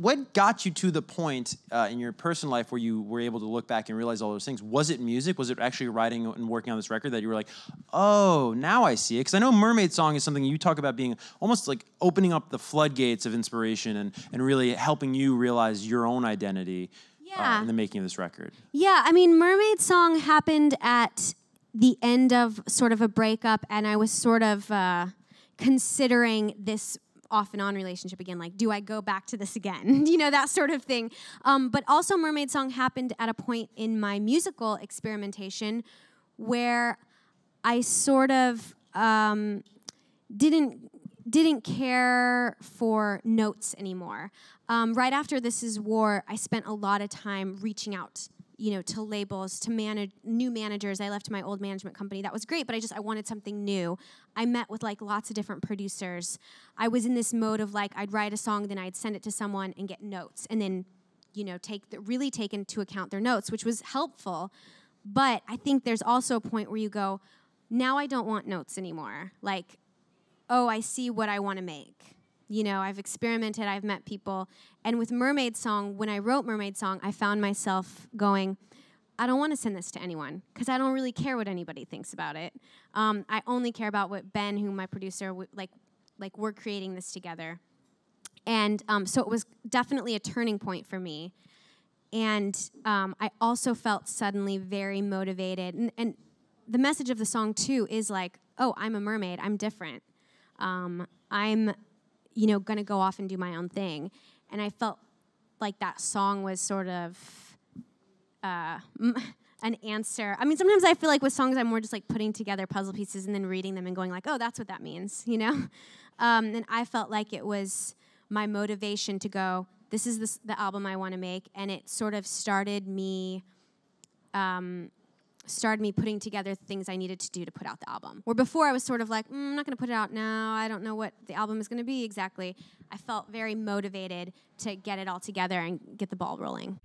what got you to the point in your personal life where you were able to look back and realize all those things? Was it music? Was it actually writing and working on this record that you were like, oh, now I see it? Because I know Mermaid Song is something you talk about being almost like opening up the floodgates of inspiration and really helping you realize your own identity in the making of this record. Yeah, I mean, Mermaid Song happened at the end of sort of a breakup, and I was sort of considering this off and on relationship again, like, do I go back to this again? You know, that sort of thing. But also Mermaid Song happened at a point in my musical experimentation where I sort of didn't care for notes anymore. Right after This Is War, I spent a lot of time reaching out, you know, to labels, to new managers. I left my old management company. That was great, but I wanted something new. I met with like lots of different producers. I was in this mode of like, I'd write a song, then I'd send it to someone and get notes, and then, you know, really take into account their notes, which was helpful. But I think there's also a point where you go, now I don't want notes anymore. Like, oh, I see what I want to make. You know, I've experimented, I've met people. And with Mermaid Song, when I wrote Mermaid Song, I found myself going, I don't want to send this to anyone because I don't really care what anybody thinks about it. I only care about what Ben, who my producer, like we're creating this together. And so it was definitely a turning point for me. And I also felt suddenly very motivated. And the message of the song, too, is like, oh, I'm a mermaid. I'm different. I'm, you know, going to go off and do my own thing. And I felt like that song was sort of an answer. I mean, sometimes I feel like with songs, I'm more just like putting together puzzle pieces and then reading them and going like, oh, that's what that means, you know? And I felt like it was my motivation to go, this is the album I want to make. And it sort of started me putting together things I needed to do to put out the album. Where before I was sort of like, I'm not going to put it out now. I don't know what the album is going to be exactly. I felt very motivated to get it all together and get the ball rolling.